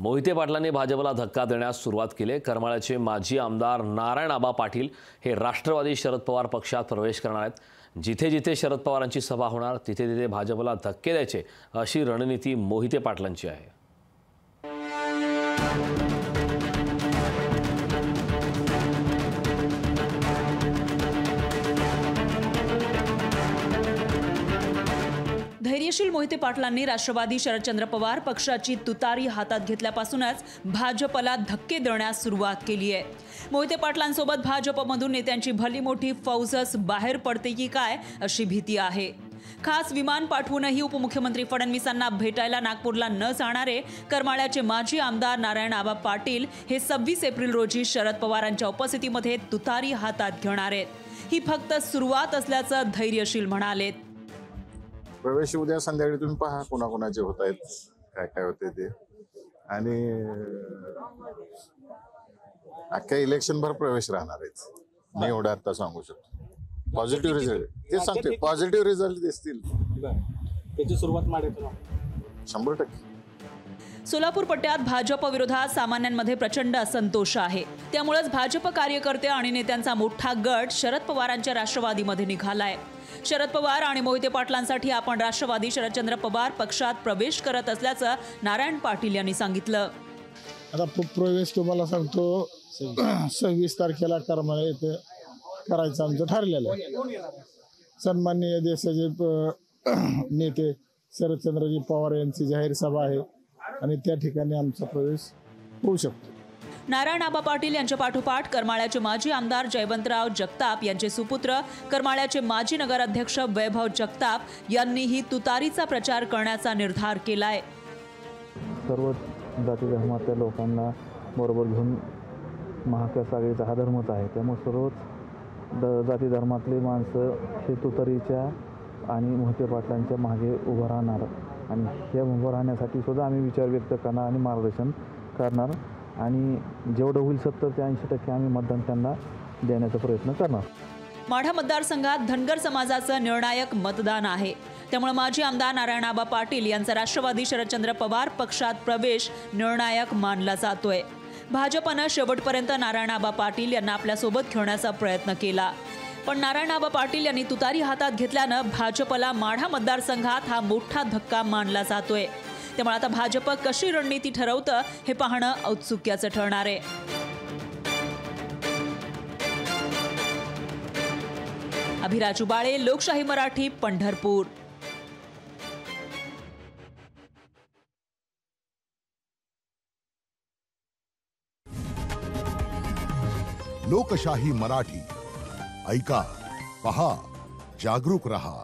मोहिते पाटलांनी भाजपला धक्का देण्यास सुरुवात केली। करमाळ्याचे माजी आमदार नारायण आबा पाटील हे राष्ट्रवादी शरद पवार पक्षात प्रवेश करणार आहेत। जिथे जिथे शरद पवारांची सभा होणार तिथे तिथे भाजपला धक्के द्यायचे अशी रणनीती मोहिते पाटलांची आहे। धैर्यशील मोहिते पाटलांनी राष्ट्रवादी शरदचंद्र पवार पक्षाची तुतारी हातात घेतल्यापासूनच भाजपला धक्के देण्यास सुरुवात केली आहे। मोहिते पाटलांसोबत भाजपमधून नेत्यांची भली मोठी फौजच बाहेर पडते की काय अशी भीती आहे। खास विमान पाठवूनही उपमुख्यमंत्री फडणवीसांना भेटायला नागपूरला न जाणारे करमाळ्याचे माजी आमदार नारायण आबा पाटील हे 26 एप्रिल रोजी शरद पवारांच्या उपस्थितीमध्ये तुतारी हातात घेणार आहेत। ही फक्त सुरुवात असल्याचं धैर्यशील म्हणाले। प्रवेश उद्या संध्याकाळी तुम्ही पहा कोणाकोणाचे होत आहेत, काय काय होते ते, आणि अख्ख्या इलेक्शन भर प्रवेश राहणार आहेत। मी एवढं आता सांगू शकतो। पॉझिटिव्ह रिझल्ट ते सांगते, पॉझिटिव्ह रिझल्ट दिसतील। त्याची सुरुवात माडे 100%। सोलापूर पट्ट्यात भाजप विरोधात सामान्यांमध्ये प्रचंड असंतोष आहे। त्यामुळेच भाजप कार्यकर्ते आणि नेत्यांचा मोठा गट शरद पवारांच्या राष्ट्रवादीमध्ये निघालाय। शरद पवार आणि मोहिते पाटलांसाठी आपण राष्ट्रवादी शरदचंद्र पवार पक्षात प्रवेश करत असल्याचं नारायण पाटील यांनी सांगितलं। आता प्रवेश तुम्हाला सांगतो 26 तारखेला करमाळा येथे करायचं आमचं ठरलेलं आहे। सन्माननीय देशाचे नेते शरदचंद्रजी पवार यांची जाहीर सभा आहे आणि त्या ठिकाणी आमचा प्रवेश होऊ शकतो। नारायण आबा पाटील यांच्या पाठोपाठ करमाळ्याचे माजी आमदार जयवंतराव जगताप यांचे सुपुत्र करमाळ्याचे माजी नगराध्यक्ष वैभव जगताप यांनीही तुतारीचा प्रचार करण्याचा निर्धार केलाय। सर्व जाती धर्माच्या लोकांना बरोबर घेऊन महाविकास आघाडीचा हा धर्मच आहे। त्यामुळे सर्वच जाती धर्मातले माणसं हे तुतारीच्या आणि मोहिते पाटलांच्या मागे उभं राहणार आणि हे उभं राहण्यासाठी सुद्धा आम्ही विचार व्यक्त करणार आणि मार्गदर्शन करणार आणि जेवढं होईल 70 ते 80% आम्ही मतदान त्यांना देण्याचा प्रयत्न करणार। माढा मतदारसंघात धनगर समाजाचं निर्णायक मतदान आहे। त्यामुळे माजी आमदार नारायण आबा पाटील यांचा राष्ट्रवादी शरदचंद्र पवार पक्षात प्रवेश निर्णायक मानला जातोय। भाजपनं शेवटपर्यंत नारायण आबा पाटील यांना आपल्यासोबत घेण्याचा प्रयत्न केला, पण नारायण आबा पाटील यांनी तुतारी हातात घेतल्यानं भाजपला माढा मतदारसंघात हा मोठा धक्का मानला जातोय। त्यामुळे आता भाजप कशी रणनीती ठरवतं हे पाहणं औत्सुक्याचं ठरणार आहे। अभिराजू बाळे, लोकशाही मराठी, पंढरपूर। लोकशाही मराठी ऐका, पहा, जागरूक रहा।